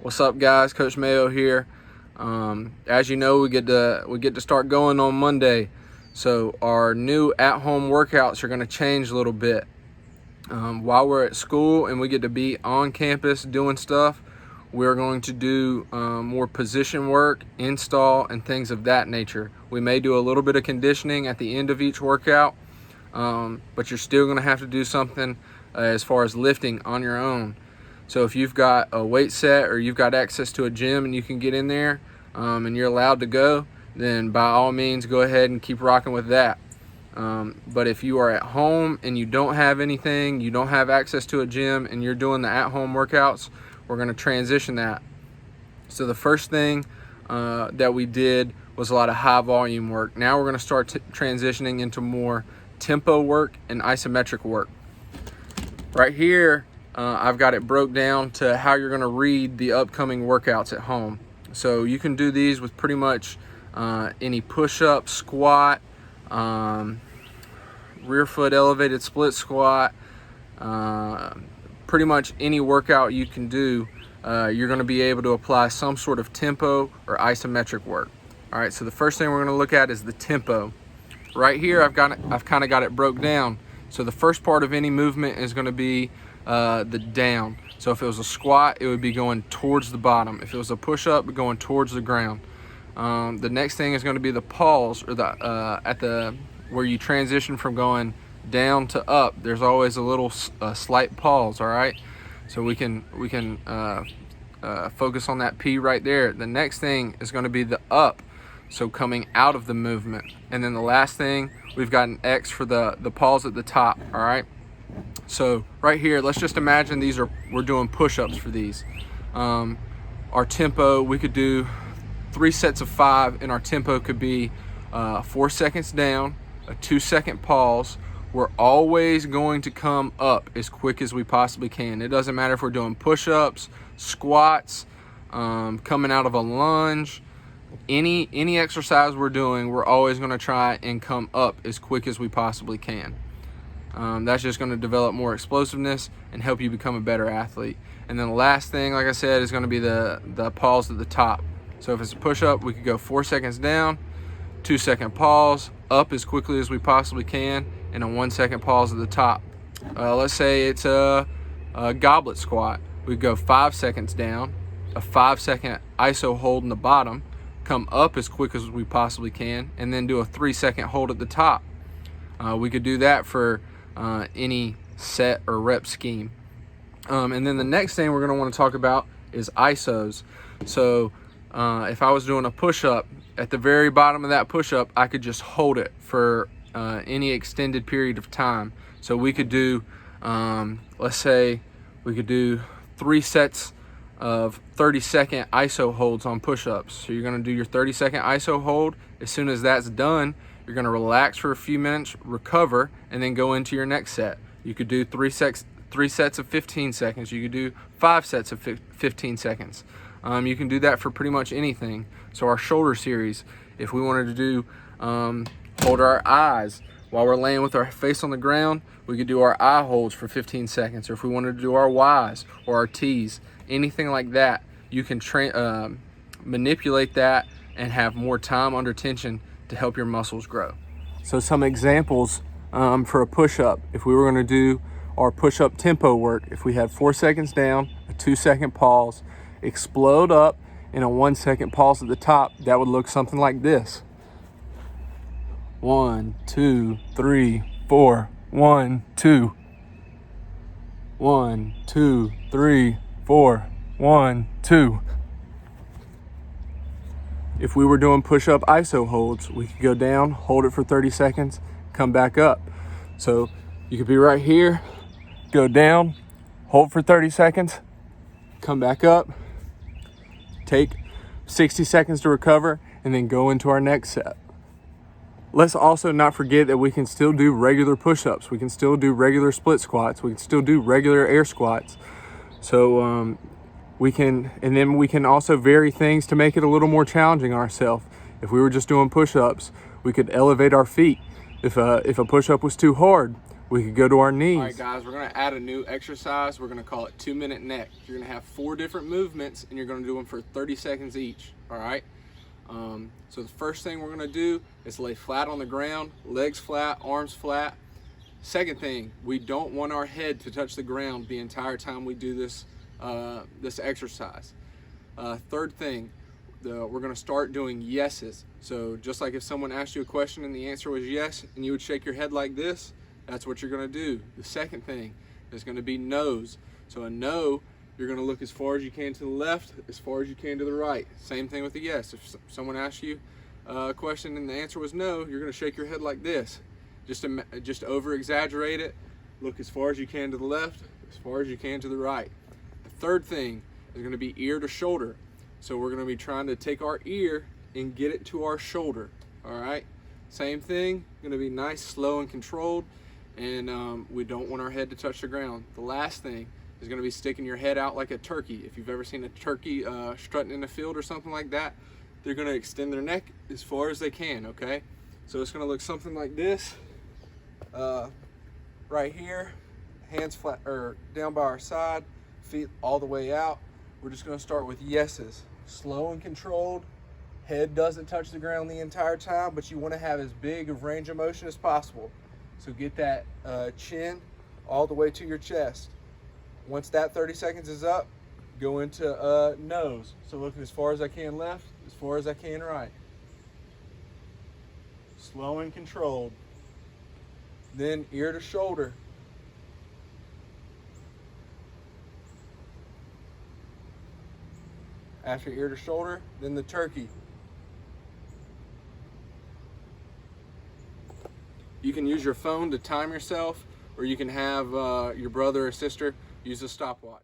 What's up, guys? Coach Mayo here. As you know, we get to start going on Monday, so our new at-home workouts are going to change a little bit. While we're at school and we get to be on campus doing stuff, we're going to do more position work, install, and things of that nature. We may do a little bit of conditioning at the end of each workout, but you're still going to have to do something as far as lifting on your own. So if you've got a weight set or you've got access to a gym and you can get in there and you're allowed to go, then by all means go ahead and keep rocking with that. But if you are at home and you don't have anything, you don't have access to a gym, and you're doing the at-home workouts, we're going to transition that. So the first thing that we did was a lot of high volume work. Now we're going to start transitioning into more tempo work and isometric work. Right here, I've got it broke down to how you're going to read the upcoming workouts at home. So you can do these with pretty much any push-up, squat, rear foot elevated split squat, pretty much any workout you can do. You're going to be able to apply some sort of tempo or isometric work. All right, so the first thing we're going to look at is the tempo. Right here, I've kind of got it broke down. So the first part of any movement is going to be the down. So if it was a squat, it would be going towards the bottom. If it was a push-up, going towards the ground. The next thing is going to be the pause, or the where you transition from going down to up. There's always a little slight pause. All right, so we can focus on that P right there. The next thing is going to be the up, so coming out of the movement. And then the last thing, we've got an X for the pause at the top. All right. So right here, let's just imagine we're doing push-ups for these. Our tempo, we could do 3 sets of 5, and our tempo could be 4 seconds down, a 2-second pause. We're always going to come up as quick as we possibly can. It doesn't matter if we're doing push-ups, squats, coming out of a lunge, any exercise we're doing, we're always going to try and come up as quick as we possibly can. That's just going to develop more explosiveness and help you become a better athlete. And then the last thing, like I said, is going to be the pause at the top. So if it's a push-up, we could go 4 seconds down, 2-second pause, up as quickly as we possibly can, and a 1-second pause at the top. Let's say it's a goblet squat. We go 5 seconds down, a 5-second iso hold in the bottom, come up as quick as we possibly can, and then do a 3-second hold at the top. We could do that for any set or rep scheme. And then the next thing we're going to want to talk about is isos. So if I was doing a push-up, at the very bottom of that push-up, I could just hold it for any extended period of time. So we could do, let's say we could do 3 sets of 30-second iso holds on push-ups. So you're going to do your 30-second iso hold. As soon as that's done, you're going to relax for a few minutes, recover, and then go into your next set. You could do 3 sets of 15 seconds. You could do 5 sets of 15 seconds. You can do that for pretty much anything. So our shoulder series, if we wanted to do hold our eyes while we're laying with our face on the ground, we could do our eye holds for 15 seconds. Or if we wanted to do our Ys or our Ts, anything like that, you can manipulate that and have more time under tension to help your muscles grow. So some examples for a push-up. If we were going to do our push-up tempo work, if we had 4 seconds down, a 2-second pause, explode up, and a 1-second pause at the top, that would look something like this. 1, 2, 3, 4. 1, 2. 1, 2, 3, 4. 1, 2. If we were doing push-up iso holds, we could go down, hold it for 30 seconds, come back up. So you could be right here, go down, hold for 30 seconds, come back up, take 60 seconds to recover, and then go into our next set. Let's also not forget that we can still do regular push-ups. We can still do regular split squats. We can still do regular air squats. So we can also vary things to make it a little more challenging ourselves. If we were just doing push-ups, we could elevate our feet. If a push-up was too hard, we could go to our knees. All right, guys, we're gonna add a new exercise. We're gonna call it 2-minute neck. You're gonna have 4 different movements, and you're gonna do them for 30 seconds each. All right. So the first thing we're gonna do is lay flat on the ground, legs flat, arms flat. Second thing, we don't want our head to touch the ground the entire time we do this this exercise. Third thing, we're gonna start doing yeses. So just like if someone asked you a question and the answer was yes, and you would shake your head like this, that's what you're gonna do. The second thing is gonna be no's. So a no, you're gonna look as far as you can to the left, as far as you can to the right. Same thing with a yes. If someone asks you a question and the answer was no, you're gonna shake your head like this. Just over exaggerate it. Look as far as you can to the left, as far as you can to the right. The third thing is gonna be ear to shoulder. So we're gonna be trying to take our ear and get it to our shoulder, all right? Same thing, gonna be nice, slow, and controlled, and we don't want our head to touch the ground. The last thing is gonna be sticking your head out like a turkey. If you've ever seen a turkey strutting in the field or something like that, they're gonna extend their neck as far as they can, okay? So it's gonna look something like this. Right here, hands flat or down by our side, feet all the way out. We're just gonna start with yeses, slow and controlled. Head doesn't touch the ground the entire time, but you wanna have as big of range of motion as possible. So get that chin all the way to your chest. Once that 30 seconds is up, go into nose. So looking as far as I can left, as far as I can right. Slow and controlled. Then ear to shoulder. After ear to shoulder, then the turkey. You can use your phone to time yourself, or you can have your brother or sister use a stopwatch.